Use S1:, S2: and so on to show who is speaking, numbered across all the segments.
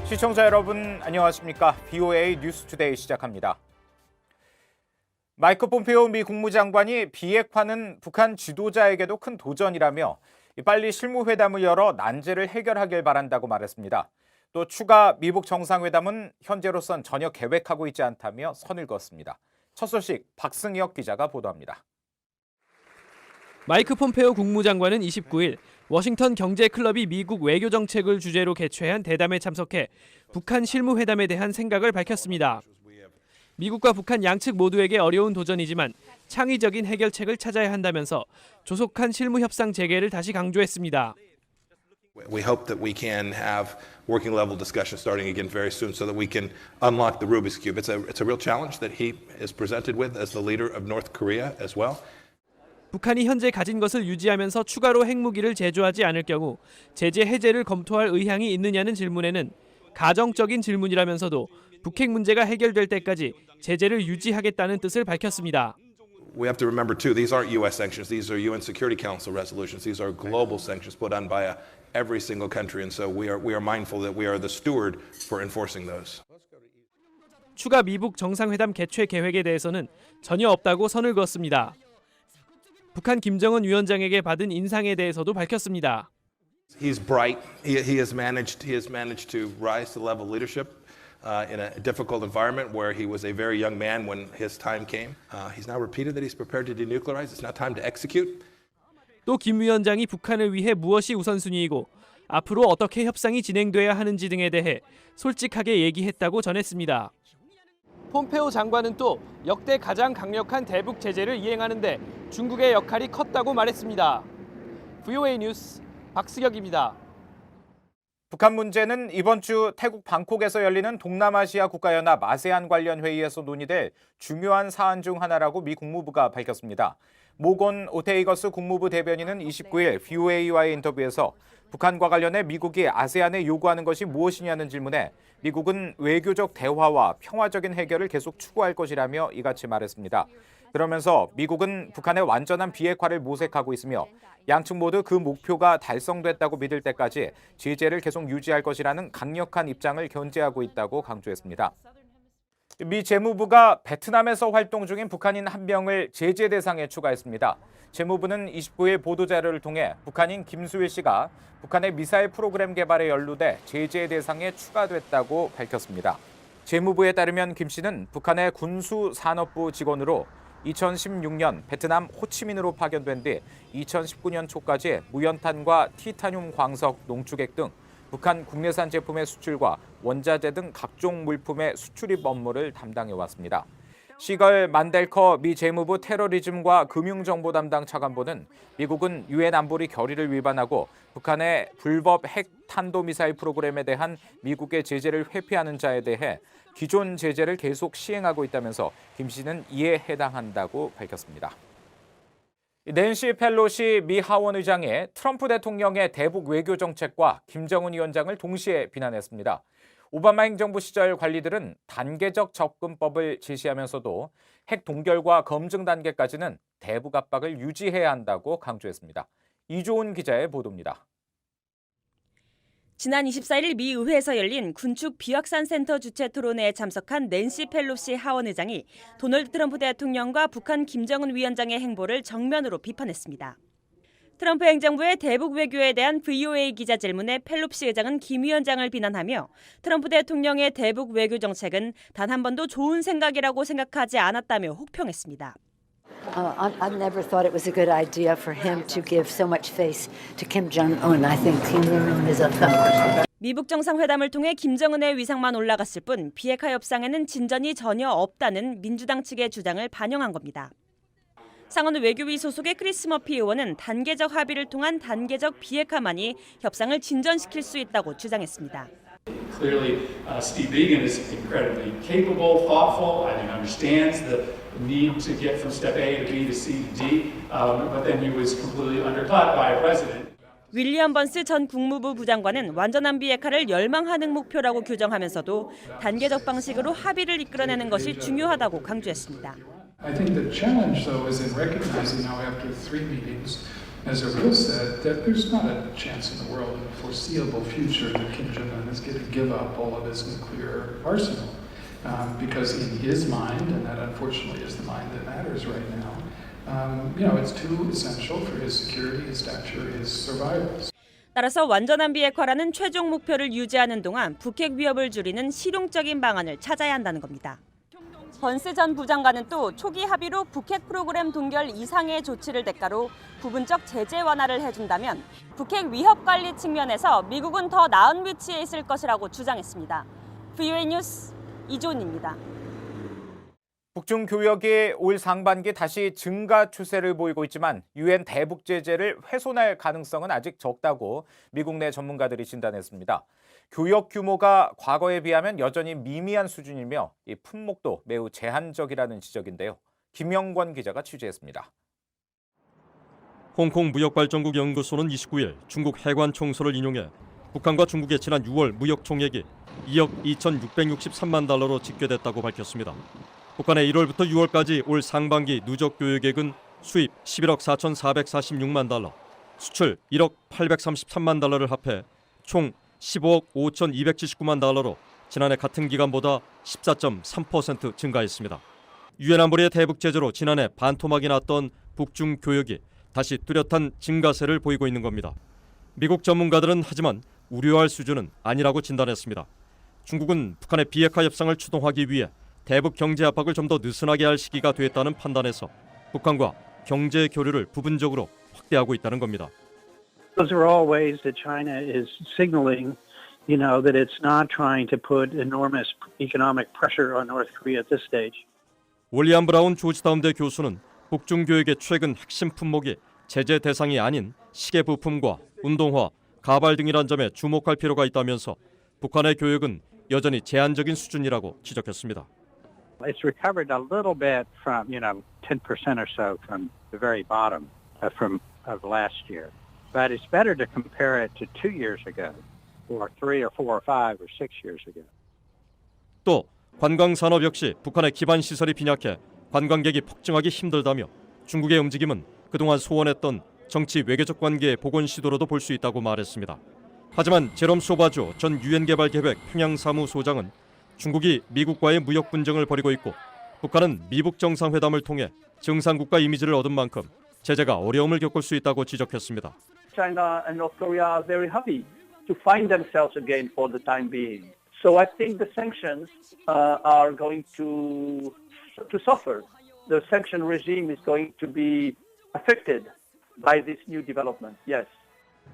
S1: 시청자 여러분 안녕하십니까? BOA 뉴스투데이 시작합니다. 마이크 폼페오 미 국무장관이 비핵화는 북한 지도자에게도 큰 도전이라며 빨리 실무회담을 열어 난제를 해결하길 바란다고 말했습니다. 또 추가 미북 정상회담은 현재로선 전혀 계획하고 있지 않다며 선을 그었습니다. 첫 소식 박승혁 기자가 보도합니다.
S2: 마이크 폼페오 국무장관은 29일 워싱턴 경제클럽이 미국 외교 정책을 주제로 개최한 대담에 참석해 북한 실무회담에 대한 생각을 밝혔습니다. 미국과 북한 양측 모두에게 어려운 도전이지만 창의적인 해결책을 찾아야 한다면서 조속한 실무 협상 재개를 다시 강조했습니다.
S3: We hope that we can have working level discussions starting again very soon so that we can unlock the Rubik's Cube. It's a real challenge that he is presented with as the leader of North Korea as well.
S2: 북한이 현재 가진 것을 유지하면서 추가로 핵무기를 제조하지 않을 경우 제재 해제를 검토할 의향이 있느냐는 질문에는 가정적인 질문이라면서도 북핵 문제가 해결될 때까지 제재를 유지하겠다는 뜻을 밝혔습니다.
S3: We have to remember too, these aren't U.S. sanctions. These are UN Security Council resolutions. These are global sanctions put on by every single country, and so we are mindful that we are the steward for enforcing those.
S2: 추가 미북 정상회담 개최 계획에 대해서는 전혀 없다고 선을 그었습니다. 북한 김정은 위원장에게 받은 인상에 대해서도 밝혔습니다.
S3: He's bright. He has managed to rise to the level of leadership in a difficult environment where he was a very young man when his time came. He's now repeated that he's prepared to denuclearize. It's now time to execute.
S2: 또 김 위원장이 북한을 위해 무엇이 우선순위이고 앞으로 어떻게 협상이 진행돼야 하는지 등에 대해 솔직하게 얘기했다고 전했습니다. 폼페오 장관은 또 역대 가장 강력한 대북 제재를 이행하는 데 중국의 역할이 컸다고 말했습니다. VOA 뉴스 박승혁입니다.
S1: 북한 문제는 이번 주 태국 방콕에서 열리는 동남아시아 국가연합 아세안 관련 회의에서 논의될 중요한 사안 중 하나라고 미 국무부가 밝혔습니다. 모곤 오테이거스 국무부 대변인은 29일 VOA와의 인터뷰에서 북한과 관련해 미국이 아세안에 요구하는 것이 무엇이냐는 질문에 미국은 외교적 대화와 평화적인 해결을 계속 추구할 것이라며 이같이 말했습니다. 그러면서 미국은 북한의 완전한 비핵화를 모색하고 있으며 양측 모두 그 목표가 달성됐다고 믿을 때까지 제재를 계속 유지할 것이라는 강력한 입장을 견지하고 있다고 강조했습니다. 미 재무부가 베트남에서 활동 중인 북한인 한 명을 제재 대상에 추가했습니다. 재무부는 29일 보도자료를 통해 북한인 김수일 씨가 북한의 미사일 프로그램 개발에 연루돼 제재 대상에 추가됐다고 밝혔습니다. 재무부에 따르면 김 씨는 북한의 군수산업부 직원으로 2016년 베트남 호치민으로 파견된 뒤 2019년 초까지 무연탄과 티타늄 광석 농축액 등 북한 국내산 제품의 수출과 원자재 등 각종 물품의 수출입 업무를 담당해 왔습니다. 시걸 만델커 미 재무부 테러리즘과 금융정보 담당 차관보는 미국은 유엔 안보리 결의를 위반하고 북한의 불법 핵 탄도미사일 프로그램에 대한 미국의 제재를 회피하는 자에 대해 기존 제재를 계속 시행하고 있다면서 김 씨는 이에 해당한다고 밝혔습니다. 낸시 펠로시 미 하원 의장이 트럼프 대통령의 대북 외교 정책과 김정은 위원장을 동시에 비난했습니다. 오바마 행정부 시절 관리들은 단계적 접근법을 제시하면서도 핵 동결과 검증 단계까지는 대북 압박을 유지해야 한다고 강조했습니다. 이조은 기자의 보도입니다.
S4: 지난 24일 미 의회에서 열린 군축 비확산 센터 주최 토론회에 참석한 낸시 펠로시 하원 의장이 도널드 트럼프 대통령과 북한 김정은 위원장의 행보를 정면으로 비판했습니다. 트럼프 행정부의 대북 외교에 대한 VOA 기자 질문에 펠로시 의장은 김 위원장을 비난하며 트럼프 대통령의 대북 외교 정책은 단 한 번도 좋은 생각이라고 생각하지 않았다며 혹평했습니다.
S5: I never thought it was a good idea for him to give so much face to Kim Jong-un. I think Kim Jong-un is a thug.
S4: 미북 정상회담을 통해 김정은의 위상만 올라갔을 뿐 비핵화 협상에는 진전이 전혀 없다는 민주당 측의 주장을 반영한 겁니다. 상원 외교위 소속의 크리스 머피 의원은 단계적 합의를 통한 단계적 비핵화만이 협상을 진전시킬 수 있다고 주장했습니다.
S6: Clearly, Steve Biegun is incredibly capable, thoughtful. I think understands the need to get from step A to B to C to D, but then he was completely undercut by a president.
S4: 윌리엄 번스 전 국무부 부장관은 완전한 비핵화를 열망하는 목표라고 규정하면서도 단계적 방식으로 합의를 이끌어내는 것이 중요하다고 강조했습니다.
S7: I think the challenge, though, is in recognizing now after 3 meetings
S6: As Ariel said, that there's not a chance in the world in the foreseeable future that Kim Jong-un is going to give up all of his nuclear arsenal. Because in his mind, and that unfortunately is the mind that matters right now, it's too essential for his security, his stature, his survival.
S4: 따라서 완전한 비핵화라는 최종 목표를 유지하는 동안 북핵 위협을 줄이는 실용적인 방안을 찾아야 한다는 겁니다. 번스 전 부장관은 또 초기 합의로 북핵 프로그램 동결 이상의 조치를 대가로 부분적 제재 완화를 해준다면 북핵 위협 관리 측면에서 미국은 더 나은 위치에 있을 것이라고 주장했습니다. VOA 뉴스 이존입니다.
S1: 북중 교역이 올 상반기 다시 증가 추세를 보이고 있지만 유엔 대북 제재를 훼손할 가능성은 아직 적다고 미국 내 전문가들이 진단했습니다. 교역 규모가 과거에 비하면 여전히 미미한 수준이며 이 품목도 매우 제한적이라는 지적인데요. 김영권 기자가 취재했습니다.
S7: 홍콩 무역발전국 연구소는 29일 중국 해관 총소를 인용해 북한과 중국의 지난 6월 무역 총액이 2억 2,663만 달러로 집계됐다고 밝혔습니다. 북한의 1월부터 6월까지 올 상반기 누적 교역액은 수입 11억 4,446만 달러, 수출 1억 833만 달러를 합해 총 15억 5,279만 달러로 지난해 같은 기간보다 14.3% 증가했습니다. 유엔 안보리의 대북 제재로 지난해 반토막이 났던 북중 교역이 다시 뚜렷한 증가세를 보이고 있는 겁니다. 미국 전문가들은 하지만 우려할 수준은 아니라고 진단했습니다. 중국은 북한의 비핵화 협상을 추동하기 위해 대북 경제 압박을 좀 더 느슨하게 할 시기가 됐다는 판단에서 북한과 경제 교류를 부분적으로 확대하고 있다는 겁니다.
S8: Those are all ways that China is signaling, that it's not trying to put enormous economic pressure on North Korea at this stage.
S7: 윌리엄 브라운 조지타운대 교수는 북중 교역의 최근 핵심 품목이 제재 대상이 아닌 시계 부품과 운동화, 가발 등이란 점에 주목할 필요가 있다면서 북한의 교역은 여전히 제한적인 수준이라고 지적했습니다.
S8: It's recovered a little bit from, 10% or so from the very bottom of last year. But it's better to compare it to 2 years ago, or 3 or 4 or 5 or 6 years ago.
S7: 또 관광 산업 역시 북한의 기반 시설이 빈약해 관광객이 폭증하기 힘들다며 중국의 움직임은 그동안 소원했던 정치 외교적 관계의 복원 시도로도 볼 수 있다고 말했습니다. 하지만 제롬 소바조 전 유엔 개발계획 평양사무소장은 중국이 미국과의 무역 분쟁을 벌이고 있고 북한은 미북 정상회담을 통해 정상국가 이미지를 얻은 만큼 제재가 어려움을 겪을 수 있다고 지적했습니다.
S9: China and North Korea are very happy to find themselves again for the time being. So I think the sanctions are going to suffer. The sanction regime is going to be affected by this new development. Yes.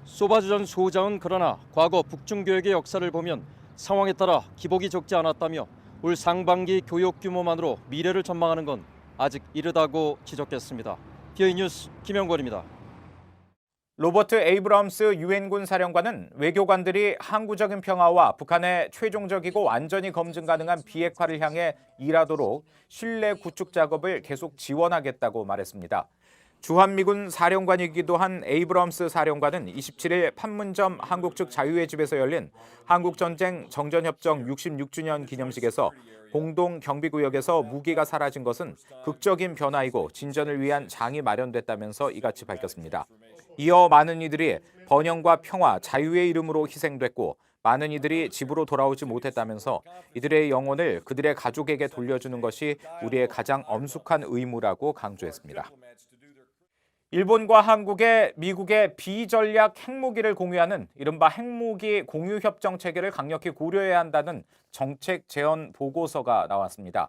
S7: 소바주 전 소장은 그러나 과거 북중 교역의 역사를 보면 상황에 따라 기복이 적지 않았다며 올 상반기 교역 규모만으로 미래를 전망하는 건 아직 이르다고 지적했습니다. VOA 뉴스 김영권입니다.
S1: 로버트 에이브럼스 유엔군 사령관은 외교관들이 항구적인 평화와 북한의 최종적이고 완전히 검증 가능한 비핵화를 향해 일하도록 신뢰 구축 작업을 계속 지원하겠다고 말했습니다. 주한미군 사령관이기도 한 에이브럼스 사령관은 27일 판문점 한국 측 자유의 집에서 열린 한국전쟁 정전협정 66주년 기념식에서 공동경비구역에서 무기가 사라진 것은 극적인 변화이고 진전을 위한 장이 마련됐다면서 이같이 밝혔습니다. 이어 많은 이들이 번영과 평화, 자유의 이름으로 희생됐고 많은 이들이 집으로 돌아오지 못했다면서 이들의 영혼을 그들의 가족에게 돌려주는 것이 우리의 가장 엄숙한 의무라고 강조했습니다. 일본과 한국의 미국의 비전략 핵무기를 공유하는 이른바 핵무기 공유협정 체계를 강력히 고려해야 한다는 정책 제언 보고서가 나왔습니다.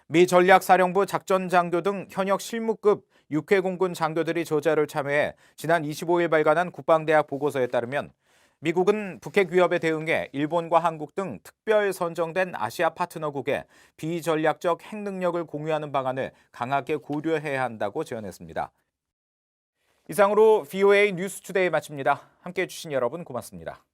S1: 미 전략사령부 작전장교 등 현역 실무급 육해공군 장교들이 저자를 참여해 지난 25일 발간한 국방대학 보고서에 따르면 미국은 북핵 위협에 대응해 일본과 한국 등 특별 선정된 아시아 파트너국의 비전략적 핵 능력을 공유하는 방안을 강하게 고려해야 한다고 제언했습니다. 이상으로 VOA 뉴스투데이 마칩니다. 함께해 주신 여러분 고맙습니다.